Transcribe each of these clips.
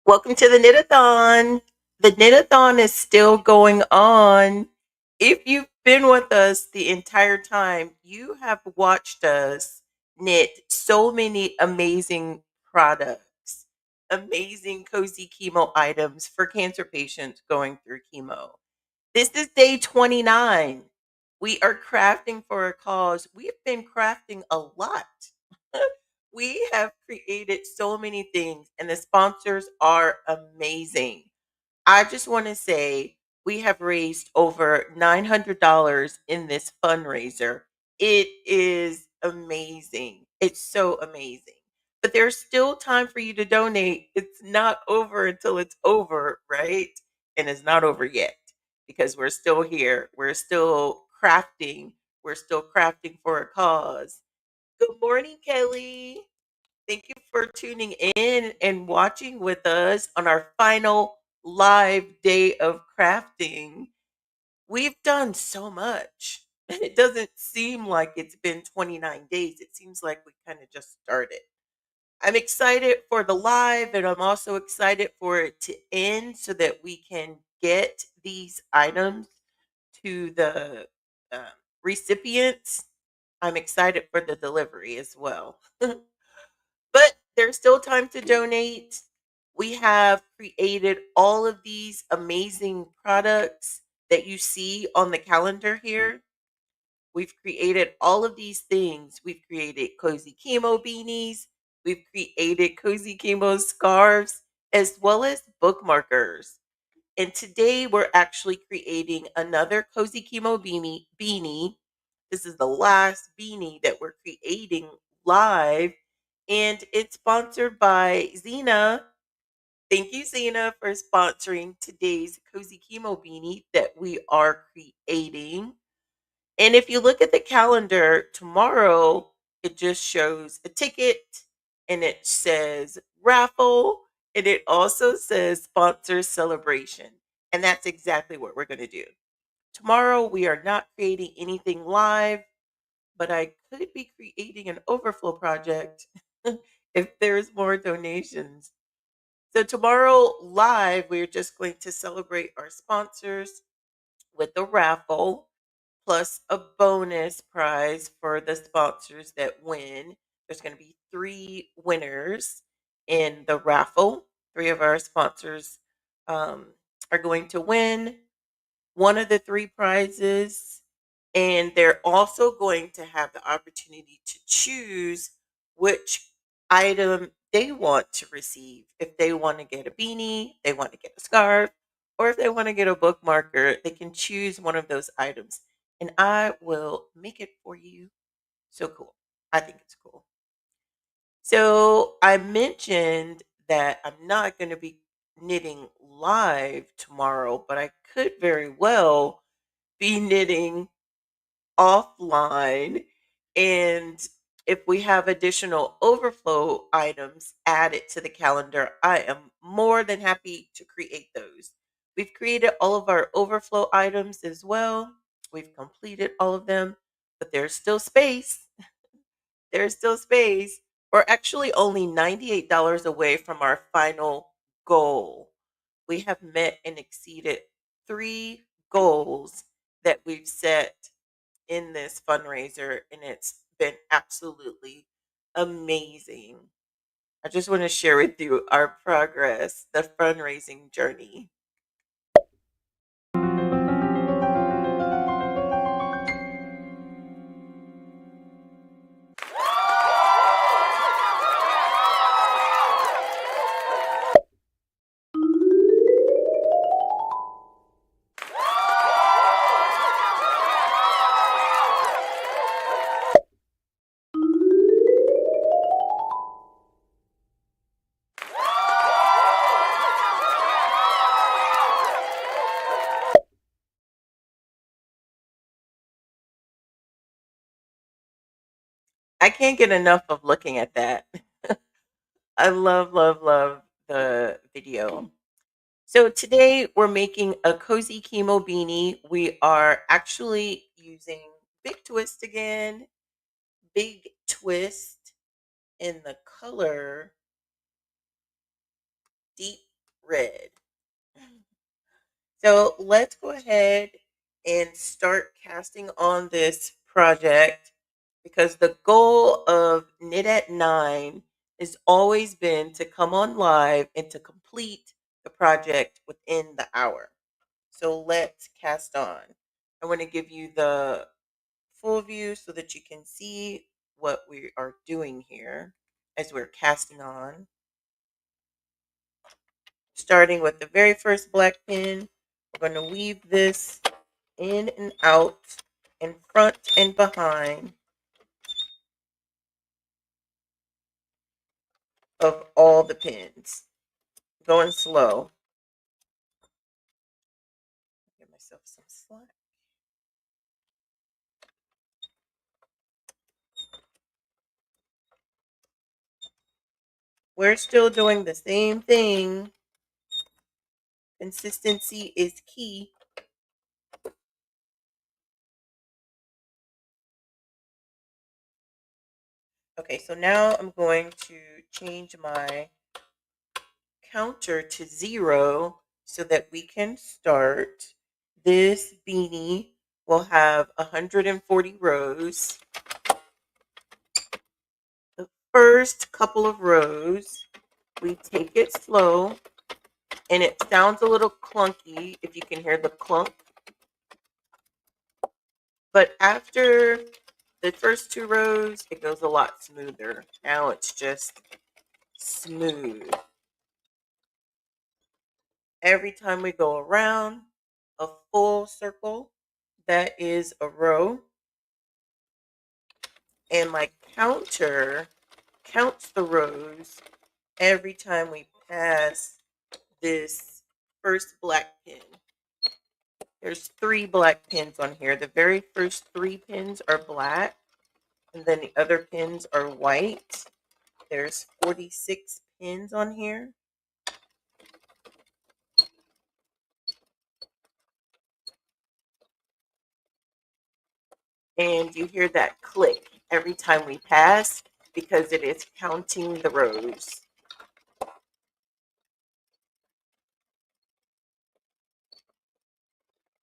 Welcome to the Knit-a-thon. The Knit-a-thon is still going on. If you've been with us the entire time, you have watched us knit so many amazing products, amazing cozy chemo items for cancer patients going through chemo. This is day 29. We are crafting for a cause. We've been crafting a lot. We have created so many things, and the sponsors are amazing. I just want to say we have raised over $900 in this fundraiser. It is amazing. It's so amazing. But there's still time for you to donate. It's not over until it's over, right? And it's not over yet because we're still here. We're still crafting. We're still crafting for a cause. Good morning, Kelly. Thank you for tuning in and watching with us on our final live day of crafting. We've done so much. And it doesn't seem like it's been 29 days. It seems like we kind of just started. I'm excited for the live, and I'm also excited for it to end so that we can get these items to the uh, recipients. I'm excited for the delivery as well. But there's still time to donate. We have created all of these amazing products that you see on the calendar here. We've created all of these things. We've created cozy chemo beanies. We've created cozy chemo scarves as well as bookmarkers. And today we're actually creating another cozy chemo beanie. This is the last beanie that we're creating live, and it's sponsored by Zena. Thank you, Zena, for sponsoring today's cozy chemo beanie that we are creating. And if you look at the calendar tomorrow, it just shows a ticket and it says raffle and it also says sponsor celebration. And that's exactly what we're going to do. Tomorrow, we are not creating anything live, but I could be creating an overflow project if there's more donations. So, tomorrow, live, we're just going to celebrate our sponsors with the raffle plus a bonus prize for the sponsors that win. There's going to be three winners in the raffle. Three of our sponsors um, are going to win one of the three prizes. And they're also going to have the opportunity to choose which item they want to receive. If they want to get a beanie, they want to get a scarf, or if they want to get a bookmarker, they can choose one of those items. And I will make it for you. So cool. I think it's cool. So I mentioned that I'm not going to be knitting live tomorrow, but I could very well be knitting offline. And if we have additional overflow items added to the calendar, I am more than happy to create those. We've created all of our overflow items as well. We've completed all of them, but there's still space. There's still space. We're actually only $98 away from our final goal. We have met and exceeded three goals that we've set in this fundraiser, and it's been absolutely amazing. I just want to share with you our progress, the fundraising journey. I can't get enough of looking at that. I love, love, love the video. So today we're making a cozy chemo beanie. We are actually using Big Twist again. Big Twist in the color Deep red. So let's go ahead and start casting on this project because the goal of Knit at Nine has always been to come on live and to complete the project within the hour. So let's cast on. I want to give you the full view so that you can see what we are doing here as we're casting on. Starting with the very first black pin, we're going to weave this in and out, in front and behind of all the pins. Going slow. Give myself some slack. We're still doing the same thing. Consistency is key. Okay, so now I'm going to change my counter to 0 so that we can start. This beanie will have 140 rows. The first couple of rows, we take it slow, and it sounds a little clunky if you can hear the clunk. But after the first 2 rows, it goes a lot smoother. Now it's just smooth. Every time we go around a full circle, that is a row. And my counter counts the rows every time we pass this first black pin. There's 3 black pins on here. The very first 3 pins are black, and then the other pins are white. There's 46 pins on here. And you hear that click every time we pass because it is counting the rows.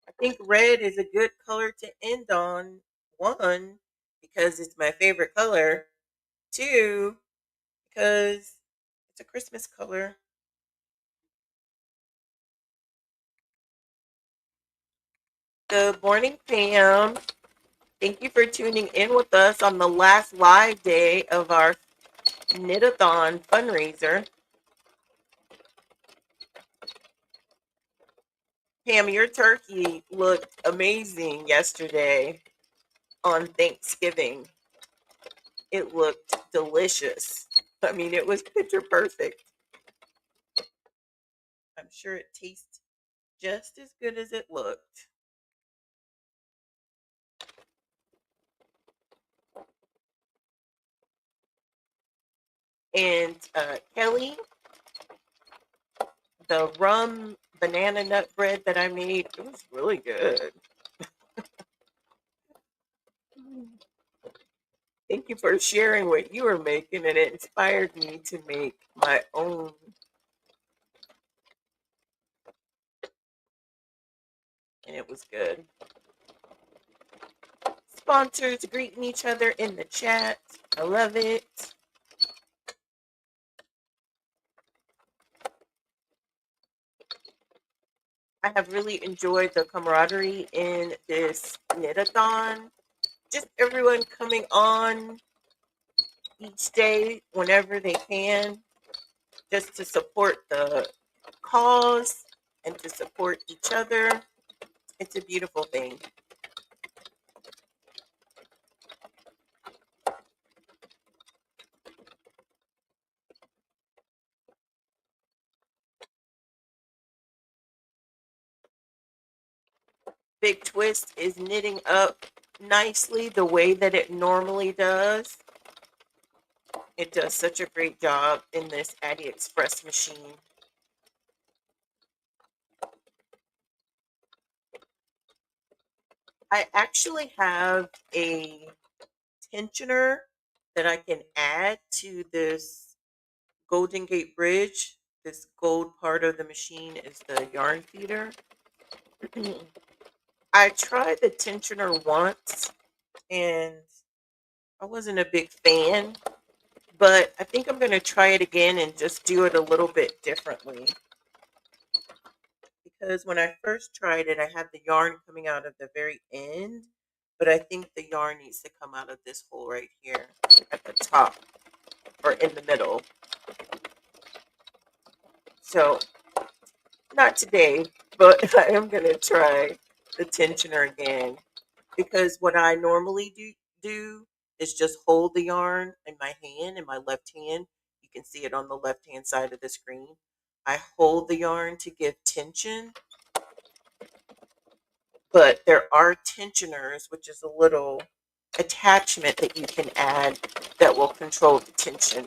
I think red is a good color to end on. 1, because it's my favorite color. 2, because it's a Christmas color. Good morning, Pam. Thank you for tuning in with us on the last live day of our Knit-a-thon fundraiser. Pam, your turkey looked amazing yesterday on Thanksgiving. It looked delicious. I mean, it was picture perfect. I'm sure it tastes just as good as it looked. And Kelly, the rum banana nut bread that I made, it was really good. Thank you for sharing what you were making, and it inspired me to make my own. And it was good. Sponsors greeting each other in the chat. I love it. I have really enjoyed the camaraderie in this knit-a-thon. Just everyone coming on each day whenever they can, just to support the cause and to support each other. It's a beautiful thing. Big Twist is knitting up nicely the way that it normally does. It does such a great job in this Addy Express machine. I actually have a tensioner that I can add to this Golden Gate Bridge This gold part of the machine is the yarn feeder. I tried the tensioner once and I wasn't a big fan, but I think I'm going to try it again and just do it a little bit differently. Because when I first tried it, I had the yarn coming out of the very end, but I think the yarn needs to come out of this hole right here at the top or in the middle. So, not today, but I am going to try the tensioner again because what I normally do is just hold the yarn in my hand, in my left hand. You can see it on the left hand side of the screen. I hold the yarn to give tension, but there are tensioners, which is a little attachment that you can add that will control the tension.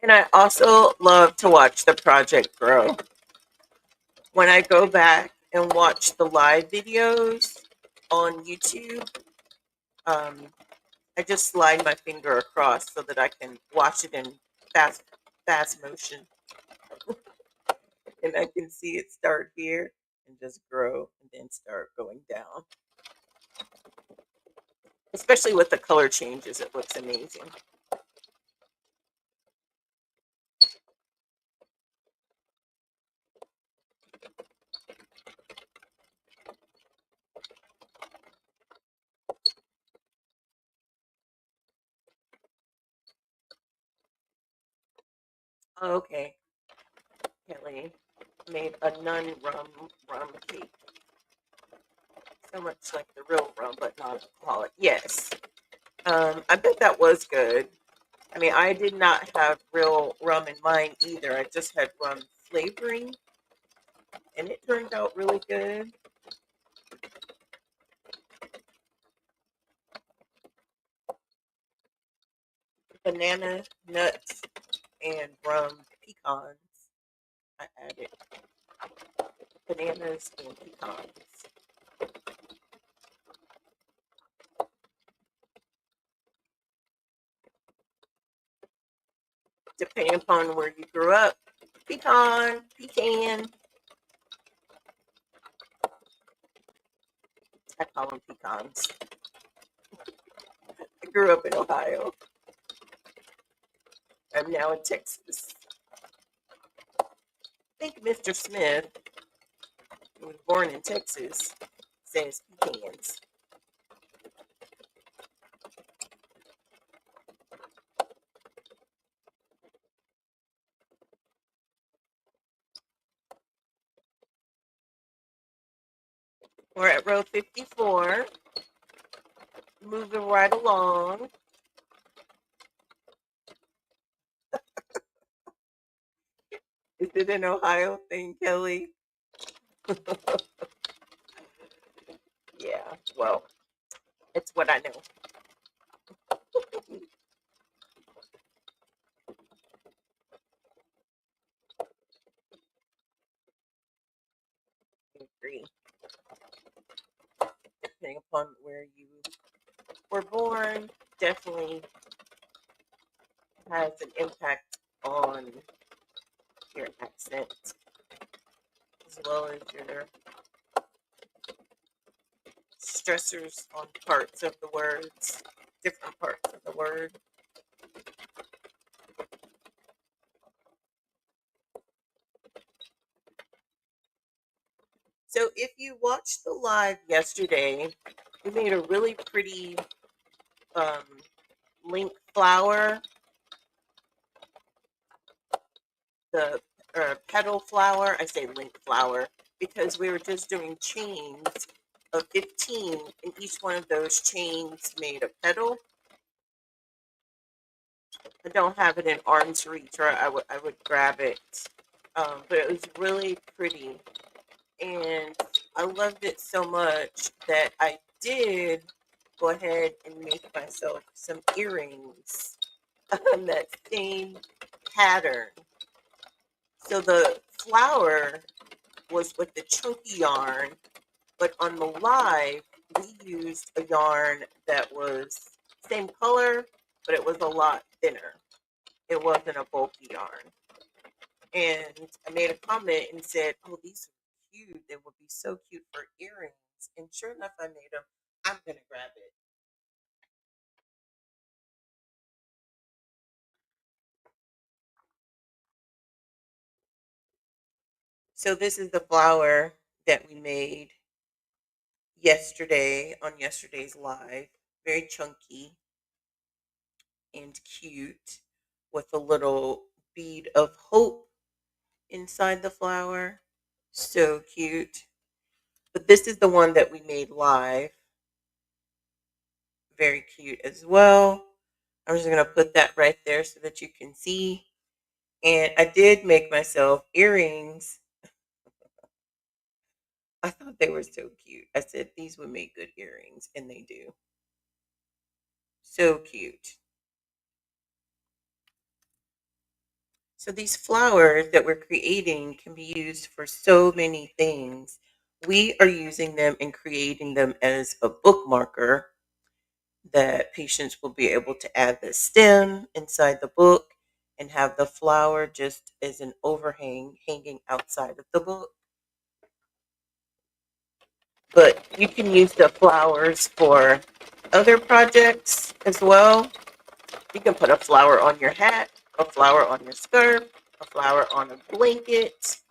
And I also love to watch the project grow. When I go back and watch the live videos on YouTube, um, I just slide my finger across so that I can watch it in fast fast motion, and I can see it start here and just grow and then start going down. Especially with the color changes, it looks amazing. Okay, Kelly made a nun rum cake, so much like the real rum, but not alcoholic. Yes, I bet that was good. I mean, I did not have real rum in mine either. I just had rum flavoring, and it turned out really good. Banana, nuts, and rum pecans. I added bananas and pecans. Depending upon where you grew up, pecan. I call them pecans. I grew up in Ohio. I'm now in Texas. I think Mr. Smith, who was born in Texas, says pecans. We're at row 54, moving right along. Is it an Ohio thing, Kelly? Yeah, well, it's what I know. I agree. Depending upon where you were born, definitely has an impact on your accent as well as your stressors on parts of the words, different parts of the word. So if you watched the live yesterday, we made a really pretty um, link flower, the petal flower. I say link flower because we were just doing chains of 15, and each one of those chains made a petal. I don't have it in arm's reach, or I would grab it. But it was really pretty, and I loved it so much that I did go ahead and make myself some earrings on that same pattern. So the flower was with the chunky yarn, but on the live, we used a yarn that was same color, but it was a lot thinner. It wasn't a bulky yarn. And I made a comment and said, "Oh, these are cute. They would be so cute for earrings." And sure enough, I made them. I'm gonna grab it. So this is the flower that we made yesterday on yesterday's live. Very chunky and cute with a little bead of hope inside the flower. So cute. But this is the one that we made live. Very cute as well. I'm just going to put that right there so that you can see. And I did make myself earrings. I thought they were so cute. I said these would make good earrings, and they do. So cute. So these flowers that we're creating can be used for so many things. We are using them and creating them as a bookmarker that patients will be able to add the stem inside the book and have the flower just as an overhang hanging outside of the book. But you can use the flowers for other projects as well. You can put a flower on your hat, a flower on your skirt, a flower on a blanket.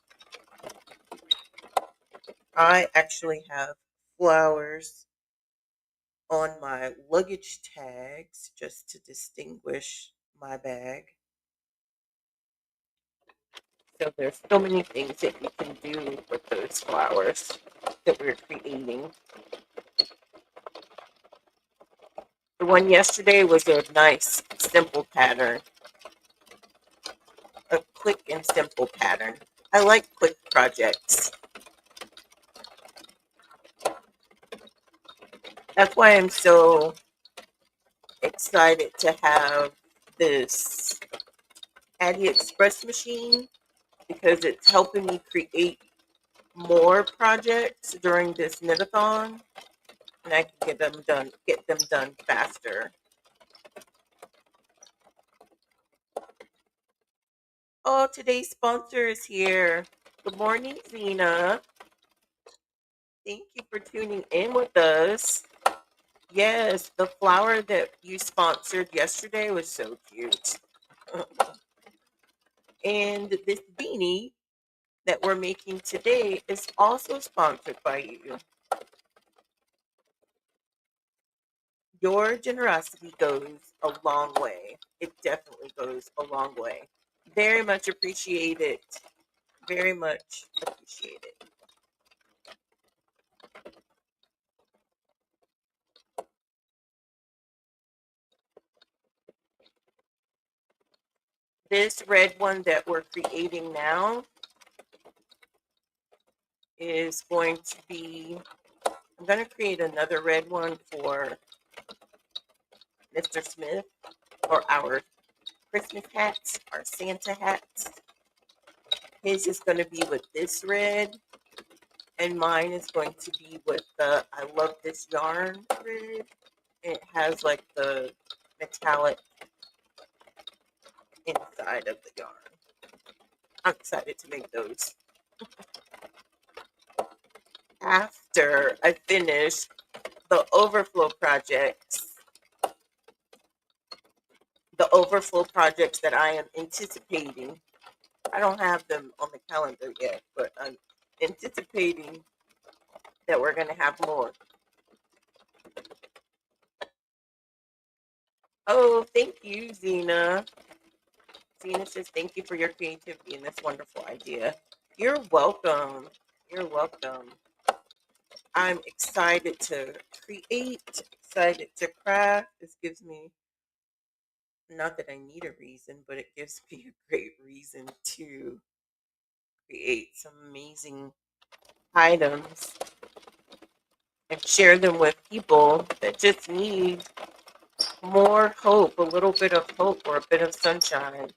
I actually have flowers on my luggage tags just to distinguish my bag. So there's so many things that you can do with those flowers that we're creating. The one yesterday was a nice, simple pattern, a quick and simple pattern. I like quick projects. That's why I'm so excited to have this Addy Express machine because it's helping me create more projects during this knit-a-thon, and I can get them done faster. Oh, today's sponsor is here. Good morning, Zena. Thank you for tuning in with us. Yes, the flower that you sponsored yesterday was so cute. And this beanie that we're making today is also sponsored by you. Your generosity goes a long way. It definitely goes a long way. Very much appreciate it. Very much appreciate it. This red one that we're creating now is going to be, I'm going to create another red one for Mr. Smith or our Christmas hats, our Santa hats. His is going to be with this red, and mine is going to be with the I love this yarn red. It has like the metallic inside of the yarn. I'm excited to make those. After I finish the overflow projects, the overflow projects that I am anticipating, I don't have them on the calendar yet, but I'm anticipating that we're going to have more. Oh, thank you, Zena. Zena says, thank you for your creativity and this wonderful idea. You're welcome. You're welcome. I'm excited to create, excited to craft. This gives me, not that I need a reason, but it gives me a great reason to create some amazing items and share them with people that just need more hope, a little bit of hope or a bit of sunshine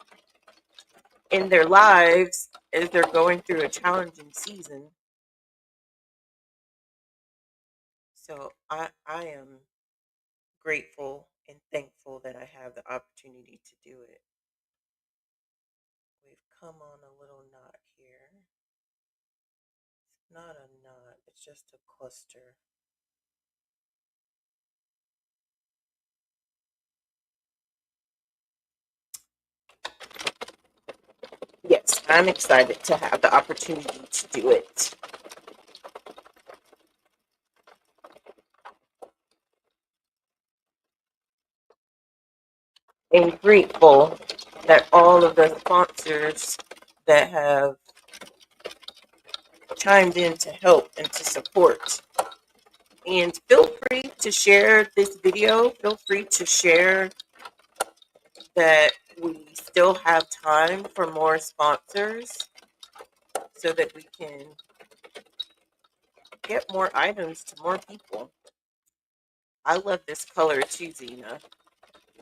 in their lives as they're going through a challenging season. So I am grateful and thankful that I have the opportunity to do it. We've come on a little knot here. It's not a knot, it's just a cluster. Yes, I'm excited to have the opportunity to do it. And grateful that all of the sponsors that have chimed in to help and to support. And feel free to share this video. Feel free to share that we still have time for more sponsors so that we can get more items to more people. I love this color too, Zena.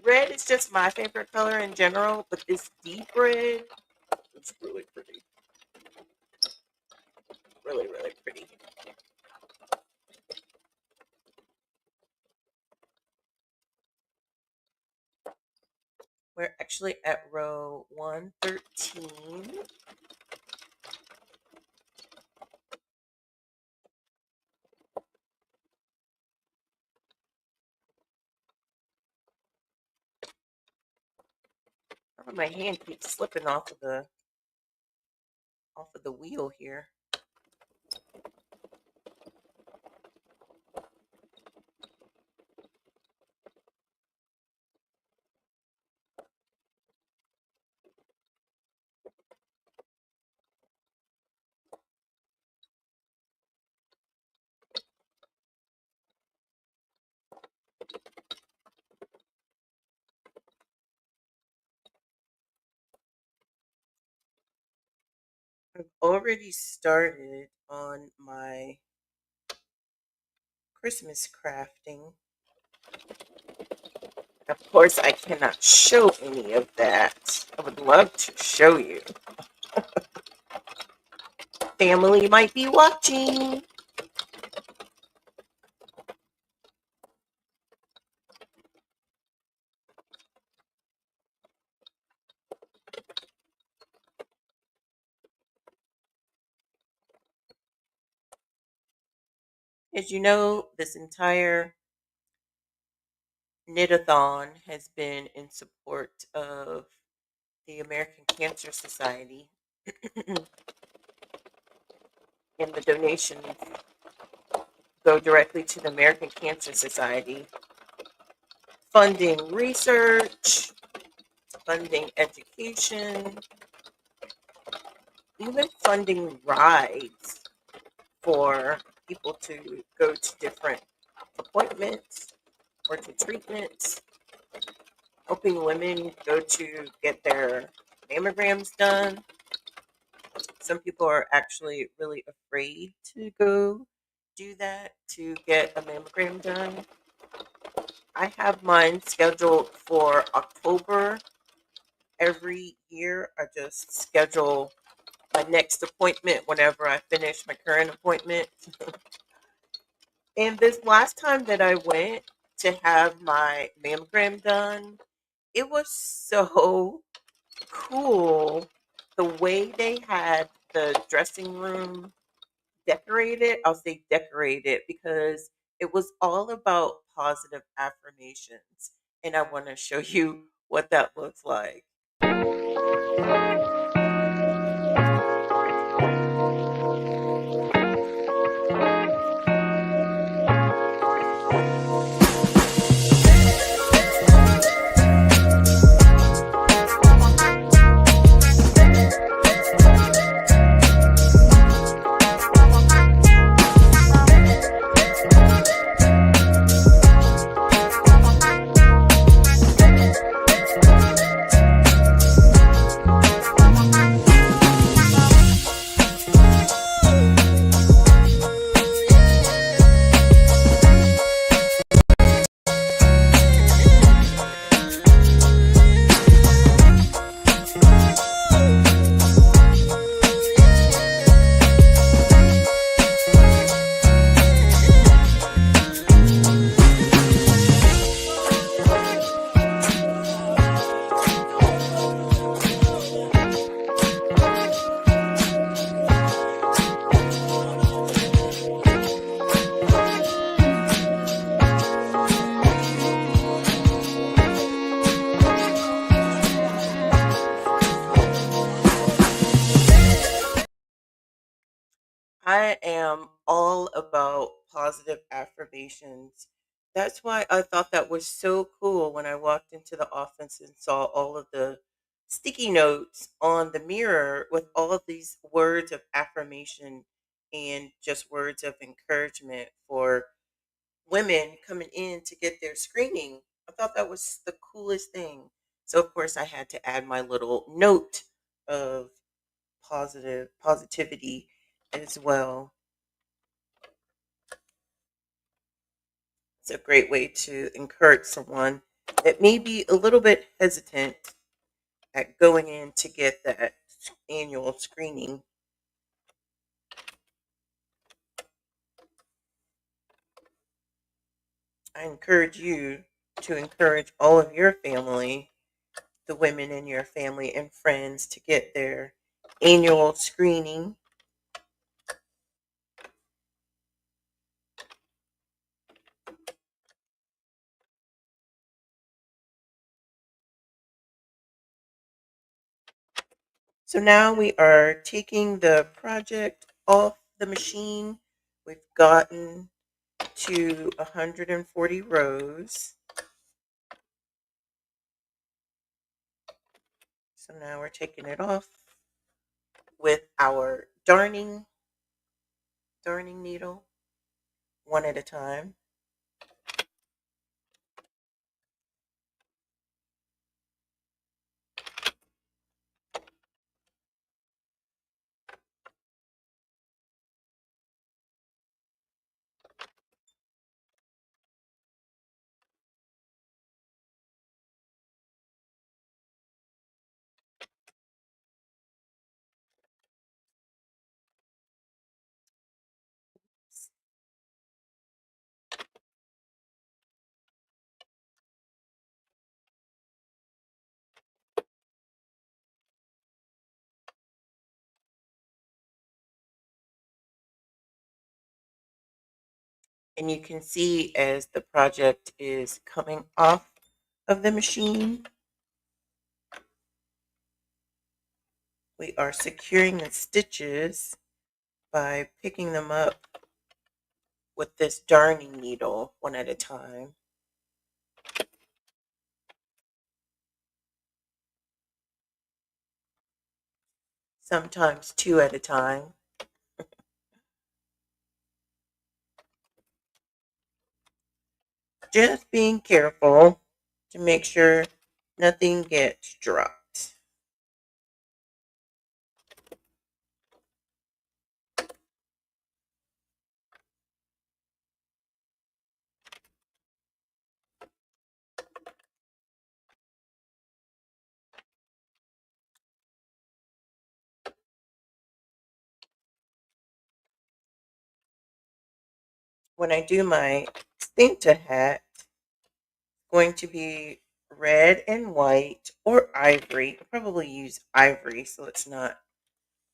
Red is just my favorite color in general, but this deep red is really pretty. Really, really pretty. We're actually at row 113. Oh, my hand keeps slipping off of the wheel here. I've already started on my Christmas crafting. Of course, I cannot show any of that. I would love to show you. Family might be watching. As you know, this entire knit-a-thon has been in support of the American Cancer Society, and the donations go directly to the American Cancer Society, funding research, funding education, even funding rides for people to go to different appointments or to treatments, helping women go to get their mammograms done. Some people are actually really afraid to go do that, to get a mammogram done. I have mine scheduled for October. Every year, I just schedule my next appointment whenever I finish my current appointment. And this last time that I went to have my mammogram done, it was so cool the way they had the dressing room decorated. I'll say decorated because it was all about positive affirmations. And I want to show you what that looks like. I am all about positive affirmations. That's why I thought that was so cool when I walked into the office and saw all of the sticky notes on the mirror with all of these words of affirmation and just words of encouragement for women coming in to get their screening. I thought that was the coolest thing. So of course I had to add my little note of positivity as well. It's a great way to encourage someone that may be a little bit hesitant at going in to get that annual screening. I encourage you to encourage all of your family, the women in your family and friends, to get their annual screening. So now we are taking the project off the machine. We've gotten to 140 rows. So now we're taking it off with our darning needle, one at a time. And you can see as the project is coming off of the machine, we are securing the stitches by picking them up with this darning needle one at a time. Sometimes two at a time. Just being careful to make sure nothing gets dropped. When I do my Santa hat, it's going to be red and white or ivory. I'll probably use ivory so it's not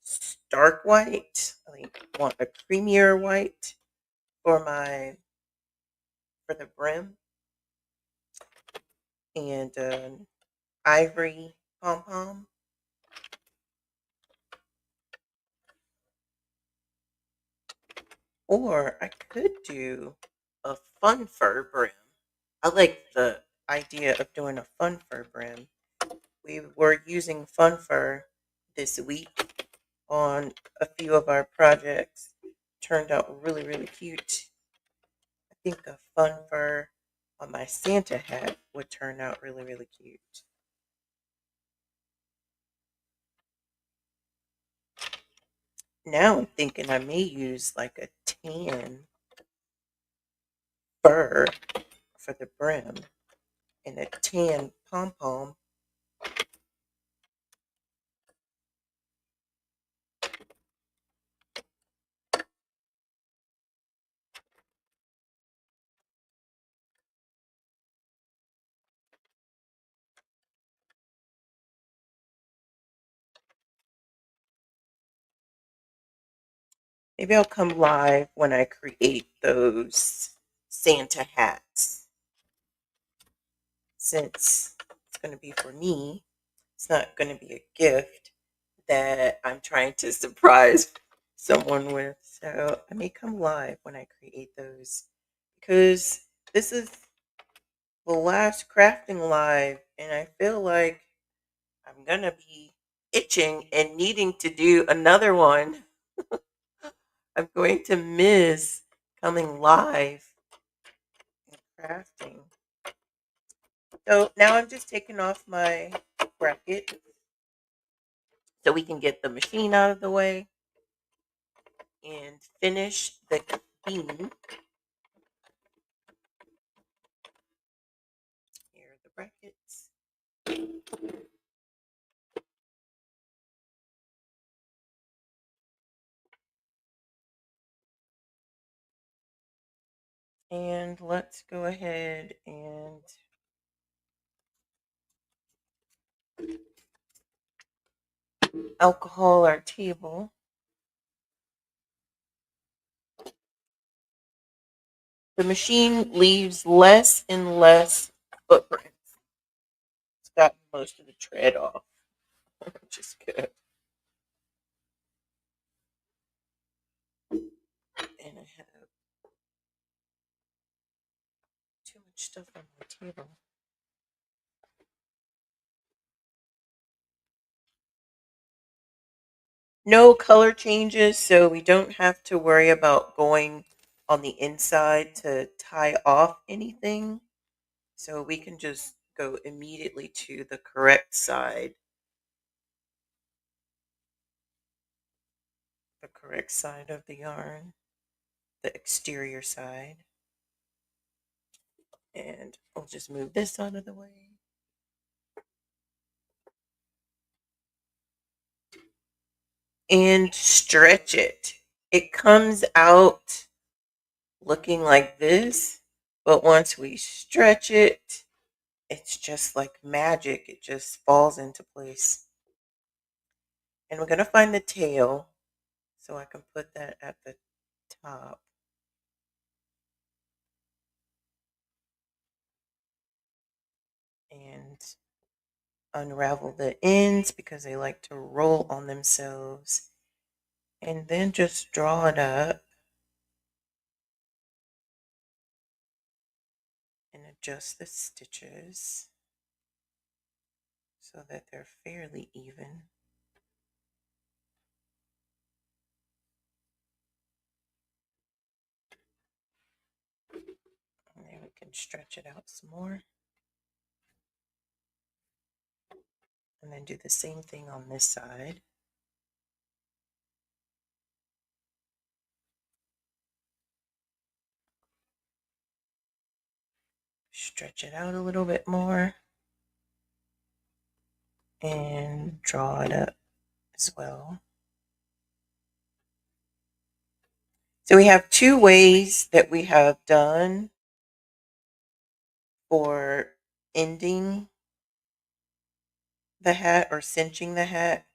stark white. I want a creamier white for the brim, and ivory pom pom. Or I could do a fun fur brim. I like the idea of doing a fun fur brim. We were using fun fur this week on a few of our projects. Turned out really, really cute. I think a fun fur on my Santa hat would turn out really, really cute. Now I'm thinking I may use like a tan fur for the brim and a tan pom pom. Maybe I'll come live when I create those Santa hats. Since it's going to be for me, it's not going to be a gift that I'm trying to surprise someone with. So I may come live when I create those because this is the last crafting live, and I feel like I'm gonna be itching and needing to do another one. I'm going to miss coming live and crafting. So now I'm just taking off my bracket so we can get the machine out of the way and finish the bean. Here are the brackets. And let's go ahead and alcohol our table. The machine leaves less and less footprints. It's got most of the tread off, which is good. And I have too much stuff on my table. No color changes, so we don't have to worry about going on the inside to tie off anything. So we can just go immediately to the correct side of the yarn, the exterior side. And I'll just move this out of the way. And stretch it. It comes out looking like this, but once we stretch it, it's just like magic. It just falls into place. And we're going to find the tail so I can put that at the top. And unravel the ends because they like to roll on themselves. And then just draw it up and adjust the stitches so that they're fairly even. And then we can stretch it out some more. And then do the same thing on this side. Stretch it out a little bit more. And draw it up as well. So we have two ways that we have done for ending the hat or cinching the hat.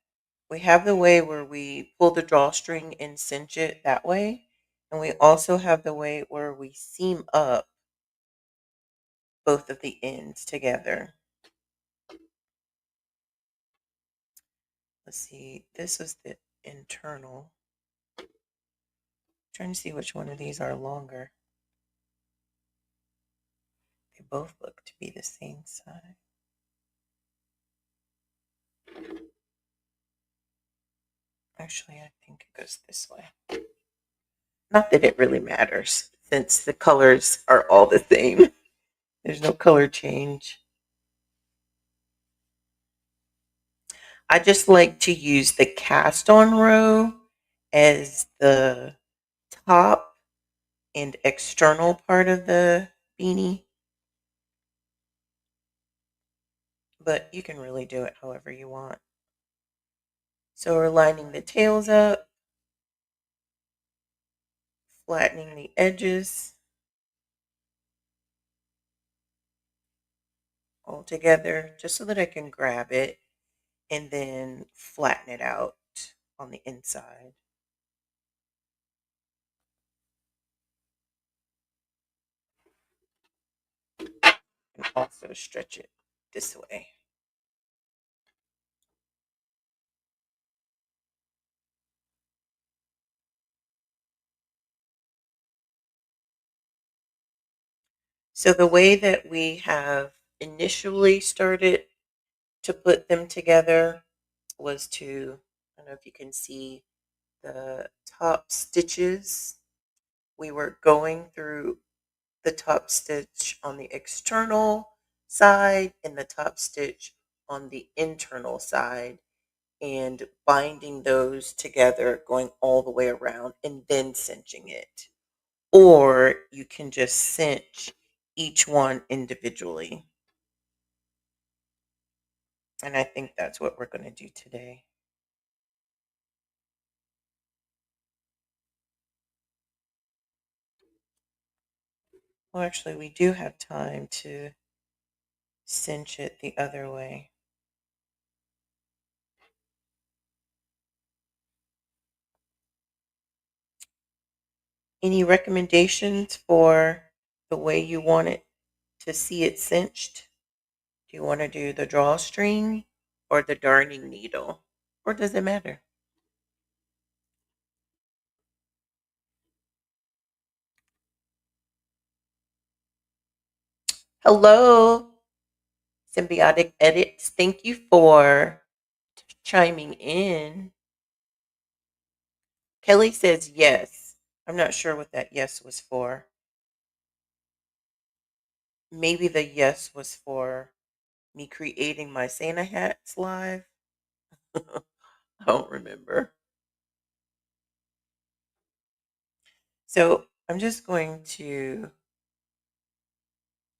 We have the way where we pull the drawstring and cinch it that way. And we also have the way where we seam up both of the ends together. Let's see, this was the internal. I'm trying to see which one of these are longer. They both look to be the same size. Actually, I think it goes this way. Not that it really matters since the colors are all the same. There's no color change. I just like to use the cast on row as the top and external part of the beanie. But you can really do it however you want. So we're lining the tails up, flattening the edges all together just so that I can grab it and then flatten it out on the inside. And also stretch it this way. So the way that we have initially started to put them together was to, I don't know if you can see the top stitches. We were going through the top stitch on the external side and the top stitch on the internal side and binding those together, going all the way around and then cinching it. Or you can just cinch each one individually. And I think that's what we're going to do today. Well, actually, we do have time to cinch it the other way. Any recommendations for the way you want it to see it cinched? Do you want to do the drawstring or the darning needle? Or does it matter? Hello, Symbiotic Edits. Thank you for chiming in. Kelly says yes. I'm not sure what that yes was for. Maybe the yes was for me creating my Santa hats live. I don't remember. So I'm just going to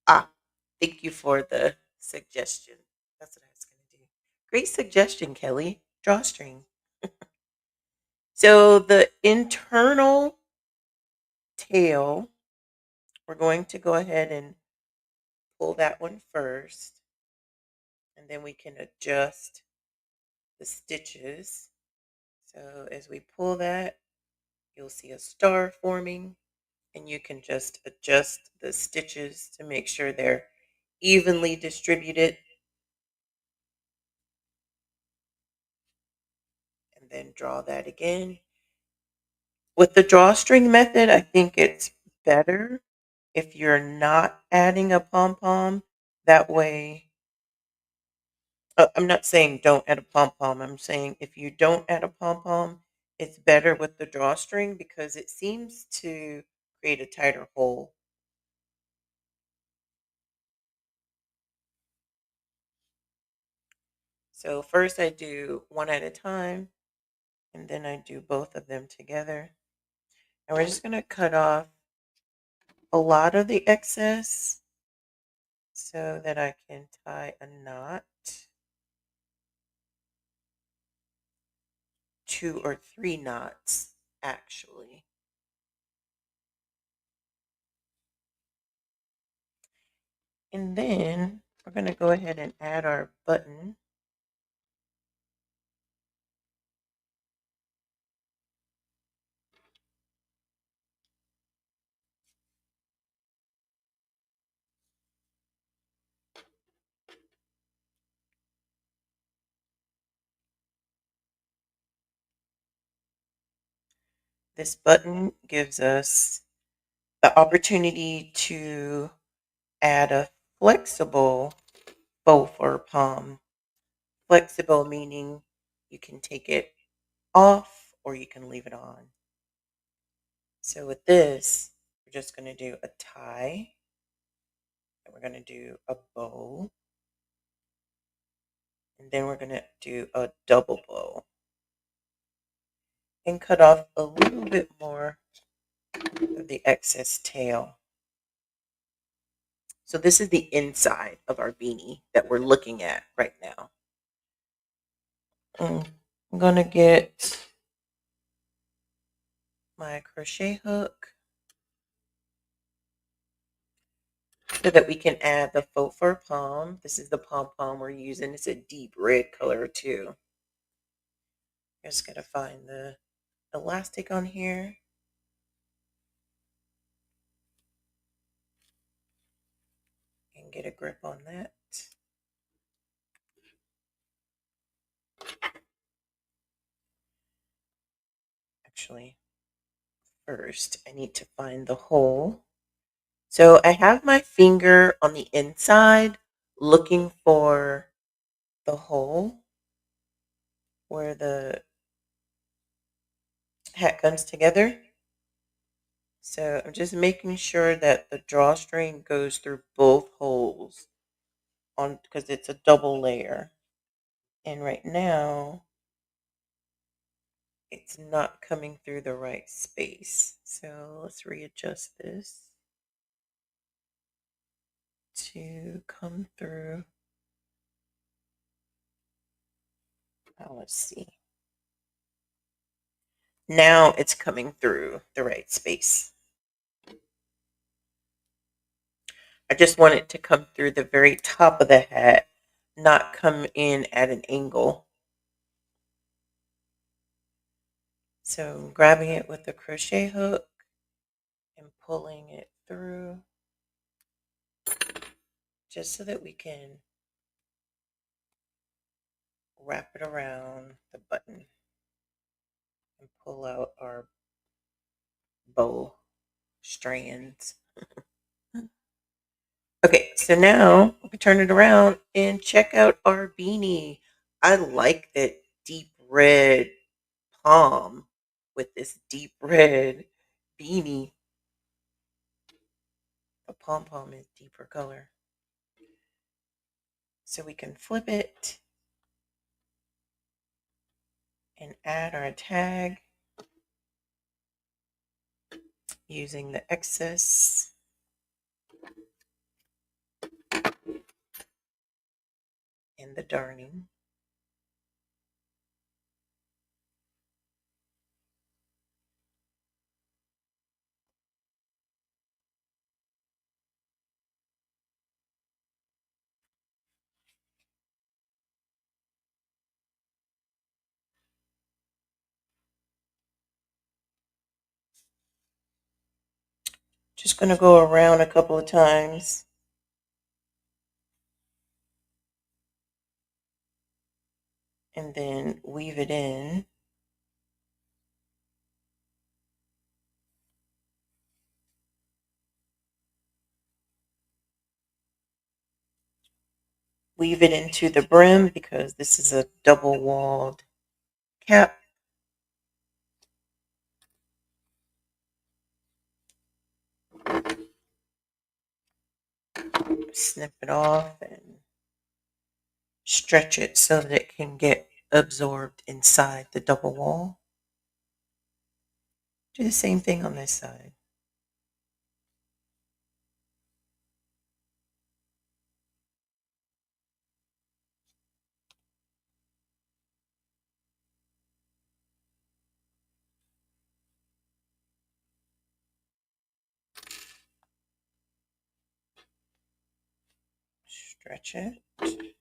ah thank you for the suggestion. That's what I was gonna do. Great suggestion, Kelly. Drawstring. So the internal tail, we're going to go ahead and pull that one first, and then we can adjust the stitches. So as we pull that, you'll see a star forming, and you can just adjust the stitches to make sure they're evenly distributed, and then draw that again. With the drawstring method, I think it's better if you're not adding a pom pom. That way, I'm not saying don't add a pom pom. I'm saying if you don't add a pom pom, it's better with the drawstring because it seems to create a tighter hole. So first I do one at a time, and then I do both of them together. And we're just going to cut off a lot of the excess so that I can tie a knot, two or three knots actually. And then we're going to go ahead and add our button. This button gives us the opportunity to add a flexible bow for palm. Flexible meaning you can take it off or you can leave it on. So with this, we're just going to do a tie, and we're going to do a bow, and then we're going to do a double bow and cut off a little bit more of the excess tail. So this is the inside of our beanie that we're looking at right now. I'm going to get my crochet hook so that we can add the faux fur pom. This is the pom pom we're using. It's a deep red color too. I'm just going to find the elastic on here. And get a grip on that. Actually, first I need to find the hole So I have my finger on the inside looking for the hole where the hat comes together. So I'm just making sure that the drawstring goes through both holes on because it's a double layer. And right now it's not coming through the right space. So let's readjust this to come through. Oh, let's see. Now it's coming through the right space. I just want it to come through the very top of the hat, not come in at an angle. So I'm grabbing it with the crochet hook and pulling it through just so that we can wrap it around the button and pull out our bow strands. Okay, so now we can turn it around and check out our beanie. I like that deep red palm with this deep red beanie. The pom pom is deeper color. So we can flip it and add our tag using the excess and the darning. Just going to go around a couple of times. And then weave it in. Weave it into the brim because this is a double walled cap. Snip it off and stretch it so that it can get absorbed inside the double wall. Do the same thing on this side. Stretch it.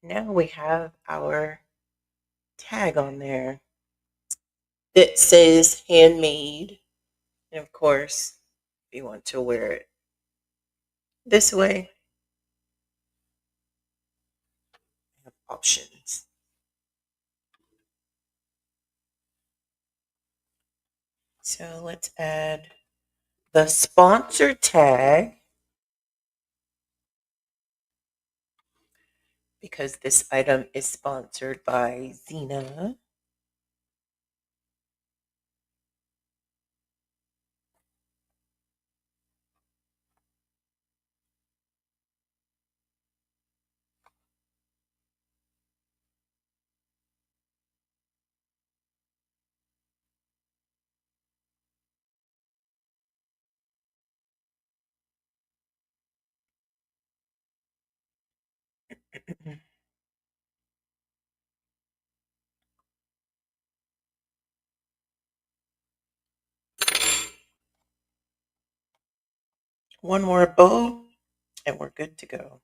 Now we have our tag on there that says handmade. And of course, if you want to wear it this way, you have options. So let's add the sponsor tag because this item is sponsored by Zena. One more bow and we're good to go.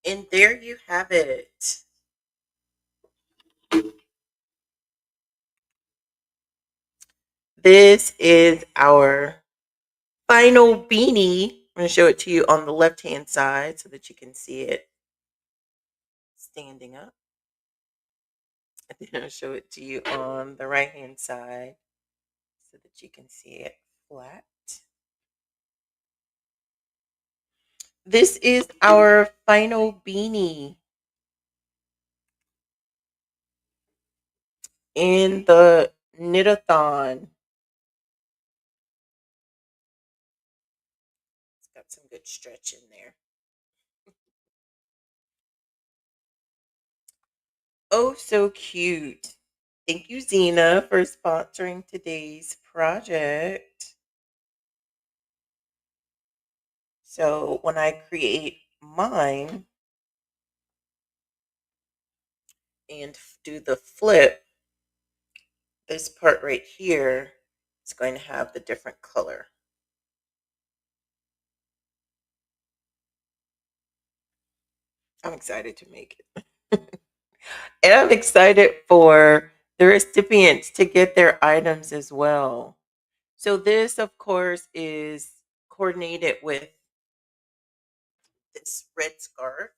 And there you have it. This is our final beanie I'm going to show it to you on the left hand side so that you can see it standing up. And then I'll show it to you on the right hand side so that you can see it flat. This is our final beanie in the knit-a-thon. It's got some good stretch in there. Oh, so cute. Thank you, Zena, for sponsoring today's project. So when I create mine and do the flip, this part right here is going to have the different color. I'm excited to make it. And I'm excited for the recipients to get their items as well. So this, of course, is coordinated with this red scarf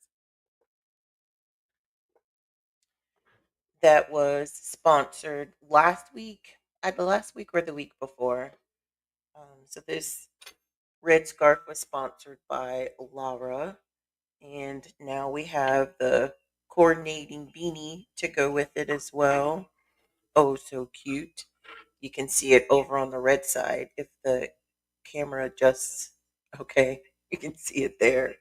that was sponsored last week, either last week or the week before. So this red scarf was sponsored by Laura, and now we have the coordinating beanie to go with it as well. Oh, so cute. You can see it over on the red side if the camera adjusts. Okay, you can see it there.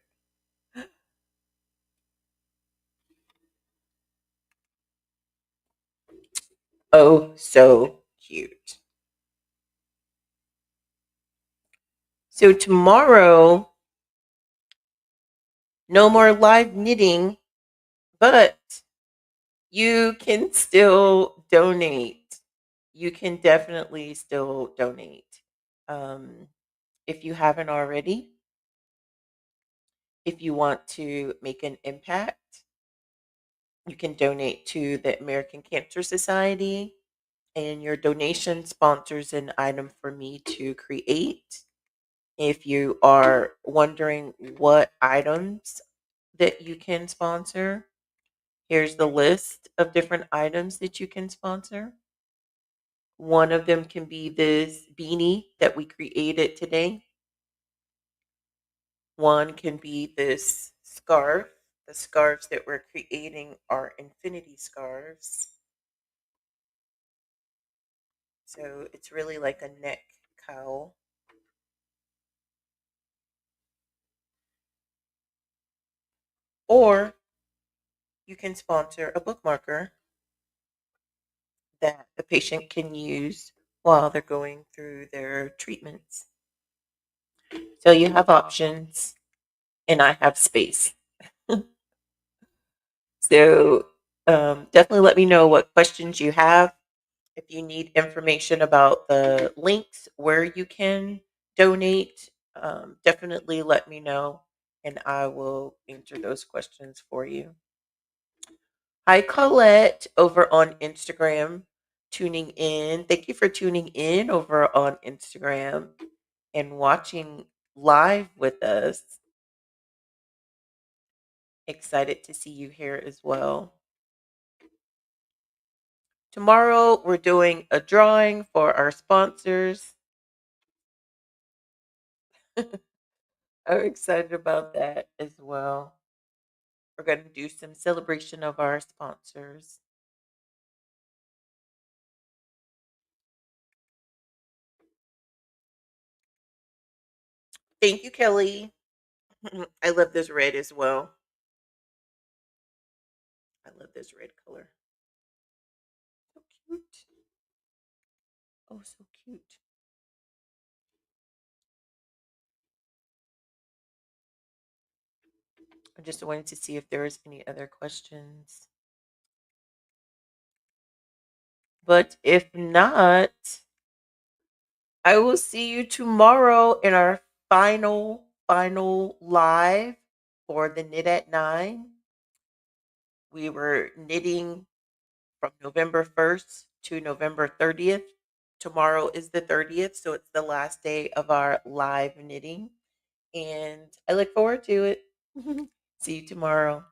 Oh, so cute. So tomorrow, no more live knitting, but you can still donate. You can definitely still donate. Um, if you haven't already, if you want to make an impact, you can donate to the American Cancer Society, and your donation sponsors an item for me to create. If you are wondering what items that you can sponsor, here's the list of different items that you can sponsor. One of them can be this beanie that we created today. One can be this scarf. The scarves that we're creating are infinity scarves. So it's really like a neck cowl. Or you can sponsor a bookmarker that the patient can use while they're going through their treatments. So you have options, and I have space. So definitely let me know what questions you have. If you need information about the links where you can donate, definitely let me know and I will answer those questions for you. Hi, Colette, over on Instagram, tuning in. Thank you for tuning in over on Instagram and watching live with us. Excited to see you here as well. Tomorrow, we're doing a drawing for our sponsors. I'm excited about that as well. We're going to do some celebration of our sponsors. Thank you, Kelly. I love this red as well. I love this red color. So cute. Oh, so cute. I just wanted to see if there was any other questions. But if not, I will see you tomorrow in our final live for the Knit at 9. We were knitting from November 1st to November 30th. Tomorrow is the 30th, so it's the last day of our live knitting. And I look forward to it. See you tomorrow.